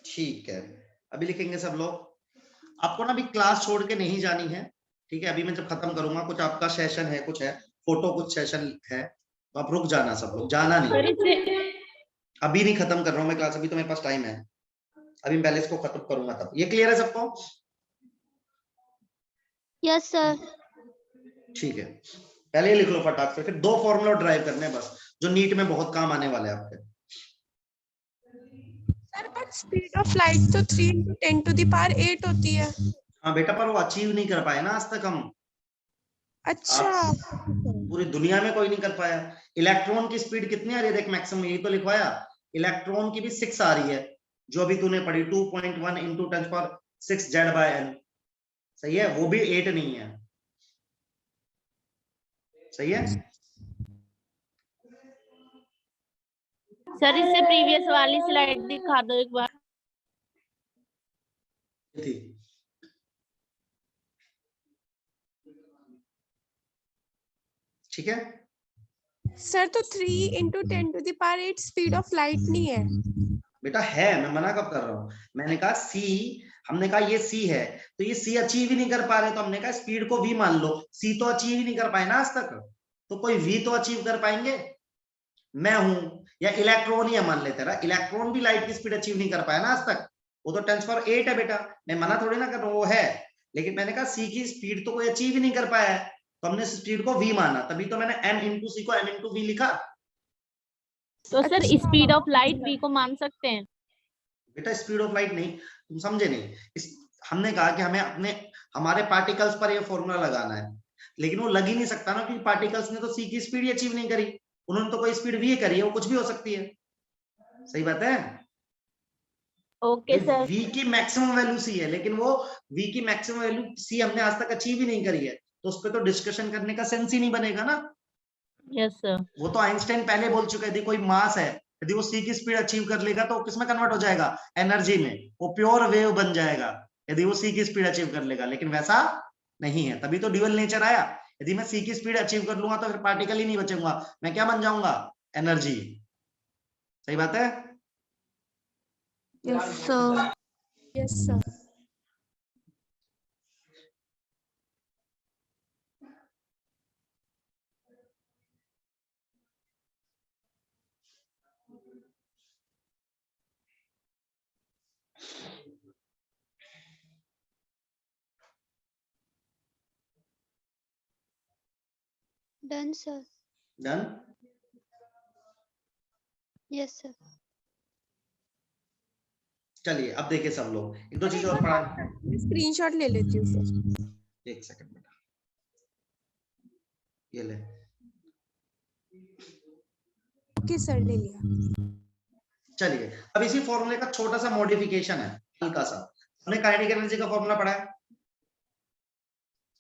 ठीक है, अभी लिखेंगे सब लोग। आपको ना अभी क्लास छोड़ के नहीं जानी है, ठीक है, अभी मैं जब खत्म करूंगा, कुछ आपका सेशन है, कुछ है फोटो, कुछ सेशन है, तो आप रुक जाना, सब लोग जाना नहीं। सर इसे अभी नहीं खत्म कर रहा हूँ मैं क्लास, अभी तो मेरे पास टाइम है, अभी पहले इसको खत्म करूंगा तब। ये क्लियर है सबको? Yes sir. ठीक है, पहले लिख लो फटाक से, फिर 2 फॉर्मूला ड्राइव करने हैं बस, जो नीट में बहुत काम आने वाले हैं आपके। Sir but speed of light तो 3 × 10⁸ होती है। हाँ बेटा, पर वो अचीव नहीं कर पाए ना आज तक हम। अच्छा। पूरी दुनिया में कोई नहीं कर पाया। इलेक्ट्रॉन की स्पीड कितनी आ रही है देख, मैक्सिमम, यही तो लिखवाया। इलेक्ट्रॉन की भी 6 आ रही है, जो अभी तूने पढ़ी, 2.1 × 10⁶ Z/n, सही है, वो भी 8 नहीं है, सही है। सर इससे प्रीवियस वाली स्लाइड दिखा दो एक बार। ठीक है, सर तो 3 × 10⁸ स्पीड ऑफ लाइट नहीं है। बेटा है, मैं मना कब कर रहा हूँ? मैंने कहा सी, हमने कहा ये सी है, तो ये सी अचीव ही नहीं कर पा रहे, तो हमने कहा स्पीड को वी मान लो। सी तो अचीव ही नहीं कर पाए ना आज तक, तो कोई वी तो अचीव कर पाएंगे। मैं हूं या इलेक्ट्रॉन ही है, मान लेते रहा, इलेक्ट्रॉन भी लाइट की स्पीड अचीव नहीं कर पाया ना आज तक, वो तो 10⁸ है बेटा, मैं मना थोड़ी ना कर रहा हूँ, वो है, लेकिन मैंने कहा सी की स्पीड तो कोई अचीव ही नहीं कर पाया है, तो हमने स्पीड को वी माना, तभी तो मैंने m × c को m × v लिखा। तो sir speed of light v को मान सकते हैं? बेटा स्पीड ऑफ लाइट नहीं, तुम समझे नहीं। हमने कहा कि हमें अपने हमारे पार्टिकल्स पर ये फॉर्मूला लगाना है, लेकिन वो लग ही नहीं सकता ना, क्योंकि पार्टिकल्स ने तो सी की स्पीड ही अचीव नहीं करी, उन्होंने तो कोई स्पीड वी करी है, वो कुछ भी हो सकती है, सही बात है। Okay sir. वी की मैक्सिमम वैल्यू सी है, लेकिन वो वी की मैक्सिमम वैल्यू सी हमने आज तक अचीव ही नहीं करी है, तो उस पर तो डिस्कशन करने का सेंस ही नहीं बनेगा ना। Yes sir. वो तो आइंस्टाइन पहले बोल चुका है, यदि कोई मास है, यदि वो सी की स्पीड अचीव कर लेगा तो किस में कन्वर्ट हो जाएगा? एनर्जी में, वो प्योर वेव बन जाएगा, यदि वो सी की स्पीड अचीव कर लेगा, लेकिन वैसा नहीं है, तभी तो ड्यूअल नेचर आया। यदि मैं सी की स्पीड अचीव कर लूंगा तो फिर पार्टिकल ही नहीं बचूंगा, मैं क्या बन जाऊंगा? एनर्जी, सही बात है। Yes sir. Yes sir. Done sir. Done. Yes sir. चलिए अब देखिए सब लोग, एक दो चीजें और पढ़ा। स्क्रीनशॉट ले लेती हूँ सर। एक सेकंड बेटा, ये ले। ओके सर, ले लिया। चलिए अब इसी फॉर्मूले का छोटा सा मॉडिफिकेशन है, हल्का सा। हमने काइनेटिक एनर्जी का फॉर्मूला पढ़ा है,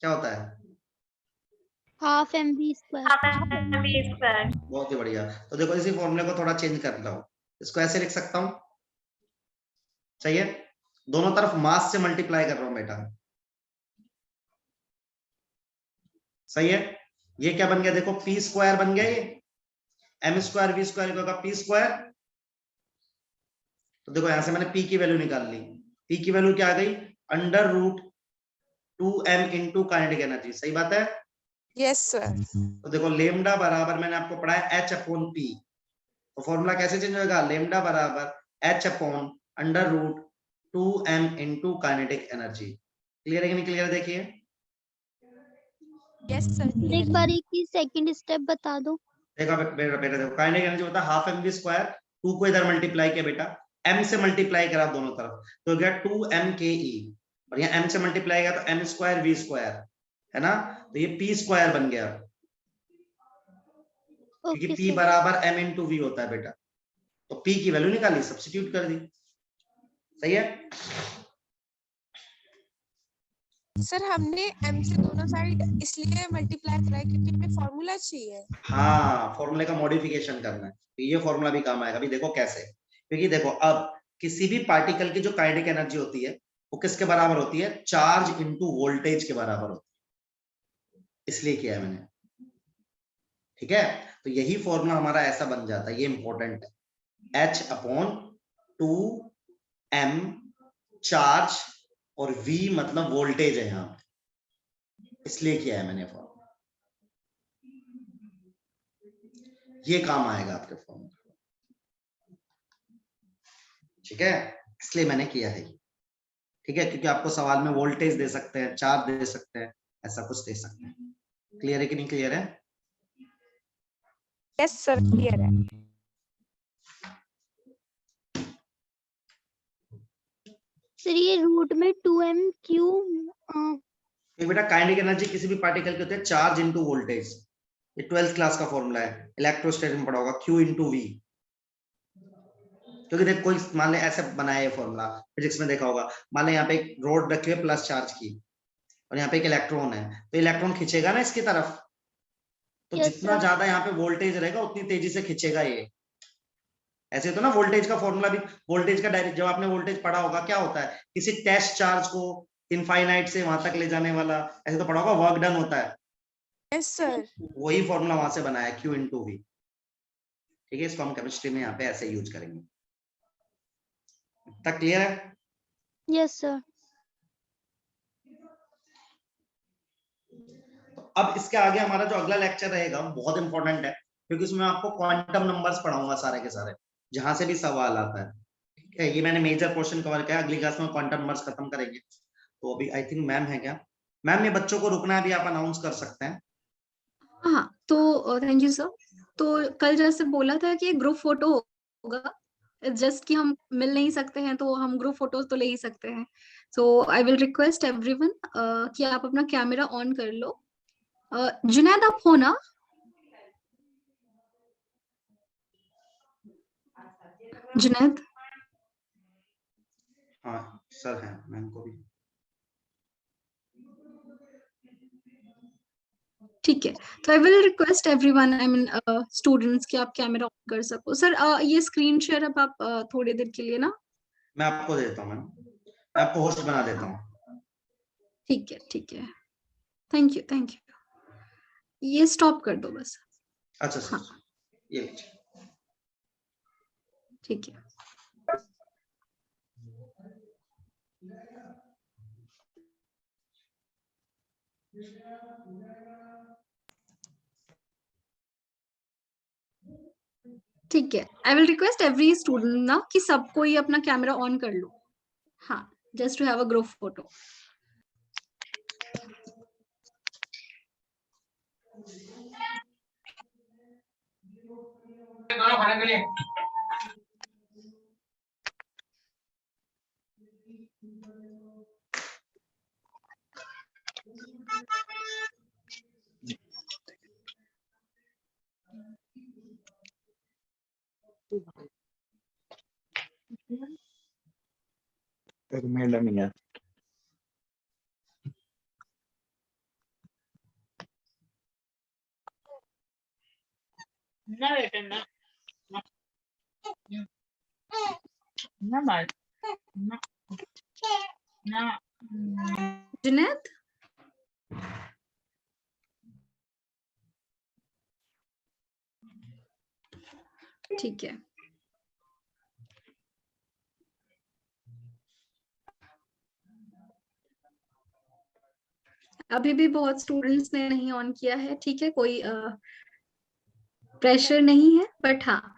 क्या होता है? Half mv²। बहुत ही बढ़िया। तो देखो इसी फॉर्मूले को थोड़ा चेंज कर लो, इसको ऐसे लिख सकता हूं, सही है, दोनों तरफ मास से मल्टीप्लाई कर रहा हूं बेटा, सही है। ये क्या बन गया देखो, p² बन गया, m स्क्वायर v स्क्वायर होगा p स्क्वायर। तो देखो यहां से मैंने p की वैल्यू निकाल ली, p की वैल्यू क्या आ गई, under root 2m into kinetic energy, सही बात है। Yes, sir. तो देखो लेमडा बराबर मैंने आपको पढ़ा है h अपॉन p, तो फॉर्मूला कैसे चेंज होगा, लेमडा बराबर h upon under root 2m into kinetic energy. Clear है कि नहीं क्लियर है, देखिए Yes, sir. फिर Clear एक है. बार एक ही सेकंड स्टेप बता दो। देखो बेटा बेटा देखो काइनेटिक एनर्जी होता है हाफ एम वी स्क्वायर, 2 को इधर मल्टीप्लाई किया बेटा, m से मल्टीप्लाई करा दोनों तरफ तो गया 2m के ई, और यहाँ m से मल्टीप्लाई किया तो m स्क्वायर v स्क्वायर है ना, तो ये p स्क्वायर बन गया, क्योंकि ओके p सर। बराबर m इंटू वी होता है बेटा, तो p की वैल्यू निकाली, सब्स्टिट्यूट कर दी, सही है। सर हमने m से दोनों साइड इसलिए मल्टीप्लाई करा है क्योंकि हमें फॉर्मूला चाहिए। हाँ फॉर्मूले का मॉडिफिकेशन करना है, तो ये फॉर्मूला भी काम आएगा। अभी देखो कैसे, क्योंकि देखो अब किसी भी पार्टिकल की जो काइनेटिक एनर्जी होती है वो किसके बराबर होती है, चार्ज इनटू वोल्टेज के बराबर होती है, इसलिए किया है मैंने, ठीक है। तो यही फॉर्मूला हमारा ऐसा बन जाता है, ये इंपॉर्टेंट है, h अपॉन 2m चार्ज और v मतलब वोल्टेज है यहाँ पे, इसलिए किया है मैंने फॉर्मूला, ये काम आएगा आपके फॉर्मूला, ठीक है, इसलिए मैंने किया है, ठीक है, क्योंकि आपको सवाल में वोल्टेज दे सकते हैं, चार्ज दे सकते हैं, ऐसा कुछ दे सकते हैं। क्लियर है कि नहीं क्लियर है। Yes, sir. Clear है. सर ये रूट में 2m क्यू एक बेटा काइनेटिक एनर्जी किसी भी पार्टिकल की होती है चार्ज इनटू वोल्टेज, ये 12th क्लास का फॉर्मूला है, इलेक्ट्रोस्टैटिक में पढ़ा होगा, Q इनटू V, क्योंकि देख कोई मान ले ऐसे बनाया ये फॉर्मूला, फिजिक्स में देखा होगा, मान ले यहाँ पे एक रोड रखी है प्लस चार्ज की और यहाँ पे एक इलेक्ट्रॉन है, तो इलेक्ट्रॉन खींचेगा ना इसकी तरफ, तो Yes, जितना sir. ज्यादा यहाँ पे वोल्टेज रहेगा उतनी तेजी से खींचेगा ये, ऐसे तो ना वोल्टेज का फॉर्मूला भी, वोल्टेज का डायरेक्ट, जब आपने वोल्टेज पढ़ा होगा क्या होता है, किसी टेस्ट चार्ज को इनफाइनाइट से वहां तक ले जाने वाला, ऐसे तो पढ़ा होगा, वर्क डन होता है, Yes, sir. वही फॉर्मूला वहां से बनाया है, Q इनटू V, ठीक है, इसको हम केमिस्ट्री में यहाँ पे ऐसे यूज करेंगे। तक क्लियर है। Yes sir. अब इसके आगे हमारा जो अगला लेक्चर रहेगा वो बहुत इंपॉर्टेंट है, क्योंकि उसमें आपको क्वांटम नंबर्स पढ़ाऊंगा सारे के सारे, जहां से भी सवाल आता है, ठीक है, ये मैंने मेजर पोर्शन कवर किया, अगली क्लास में क्वांटम नंबर्स खत्म करेंगे। तो अभी आई थिंक मैम है क्या, मैम ये बच्चों को रुकना है, अभी आप अनाउंस कर सकते हैं। हाँ तो थैंक यू सर। तो कल जैसे बोला था कि ग्रुप फोटो होगा, जस्ट कि हम मिल नहीं सकते हैं तो हम ग्रुप फोटोज तो ले ही सकते हैं। सो आई विल रिक्वेस्ट एवरीवन कि आप अपना कैमरा ऑन कर लो। जुनैद आप हो ना? जुनैद? हाँ सर है, मैम को भी। ठीक है, तो I will request everyone, I mean students, कि आप कैमरा ऑन कर सको। सर ये स्क्रीन शेयर अब आप थोड़ी देर के लिए ना, मैं आपको देता हूँ मैम, मैं आपको होस्ट बना देता हूँ। ठीक है ठीक है, थैंक यू थैंक यू। ये स्टॉप कर दो बस। अच्छा सर, हाँ। ये लीजिए। ठीक है। ठीक है, I will request every student ना कि सबको ही अपना कैमरा ऑन कर लो। हाँ, just to have a group photo. Madam है ना बेटा ना ना बात ना ना जुनैद? ठीक है। अभी भी बहुत स्टूडेंट्स ने नहीं ऑन किया है, ठीक है, कोई प्रेशर नहीं है, बट हाँ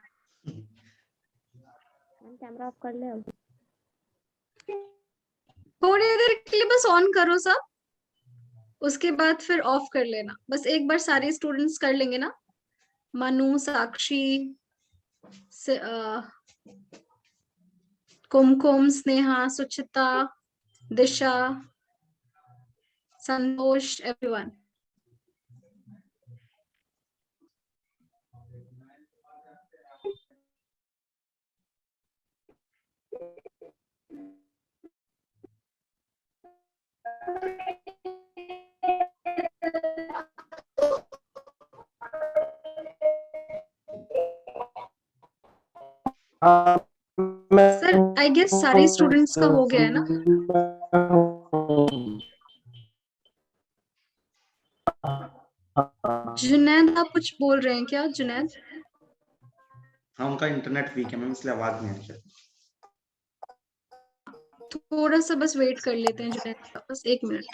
कैमरा ऑफ कर ले अब। थोड़ी देर के लिए बस ऑन करो सब, उसके बाद फिर ऑफ कर लेना। बस एक बार सारे स्टूडेंट्स कर लेंगे ना, मनु, साक्षी, कुमकुम, स्नेहा, सुचिता, दिशा, संतोष, एवरीवन। सर आई गेस सारे स्टूडेंट्स का हो गया है ना? जुनैद आप कुछ बोल रहे हैं क्या? जुनैद? हाँ, उनका इंटरनेट वीक है मैम, इसलिए आवाज नहीं आ रही है। थोड़ा सा बस वेट कर लेते हैं जुनैद का, बस 1 मिनट।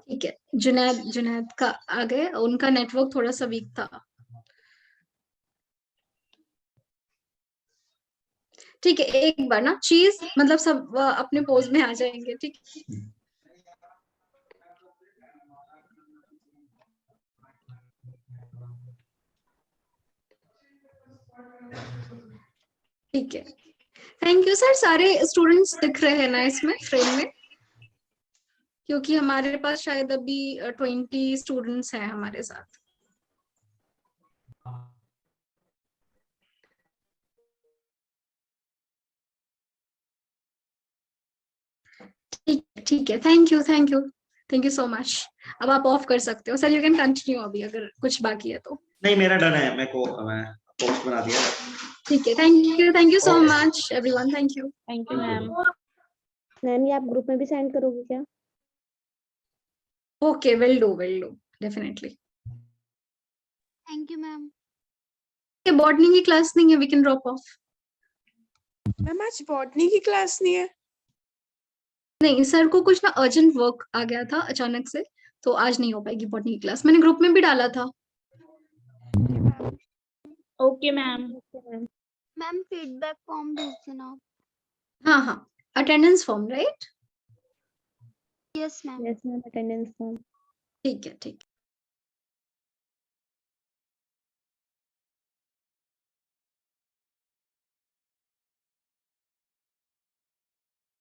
ठीक है, जुनैद का आ गए, उनका नेटवर्क थोड़ा सा वीक था। ठीक है, एक बार ना चीज मतलब सब अपने पोज में आ जाएंगे, ठीक है? ठीक है, थैंक यू सर। सारे स्टूडेंट्स दिख रहे हैं ना इसमें फ्रेम में? क्योंकि हमारे पास शायद अभी 20 स्टूडेंट्स हैं हमारे साथ। ठीक है, थैंक यू सो मच। अब आप ऑफ कर सकते हो सर, यू कैन कंटिन्यू अभी अगर कुछ बाकी है तो। नहीं, मेरा डन है, मैं पोस्ट बना दिया। ठीक है, thank you so much everyone, thank you. Thank you ma'am. Ma'am ये आप ग्रुप में भी सेंड करोगे क्या? Okay, will do definitely. Thank you ma'am. Botany की क्लास नहीं है, we can drop off. Ma'am आज बॉटनी की क्लास नहीं है? नहीं, सर को कुछ ना अर्जेंट वर्क आ गया था अचानक से, तो आज नहीं हो पाएगी बॉटनी की क्लास। मैंने ग्रुप में भी डाला था। Okay ma'am. Ma'am feedback form भेज देना। हाँ, attendance form, right? Yes ma'am. Yes ma'am, attendance form. ठीक है।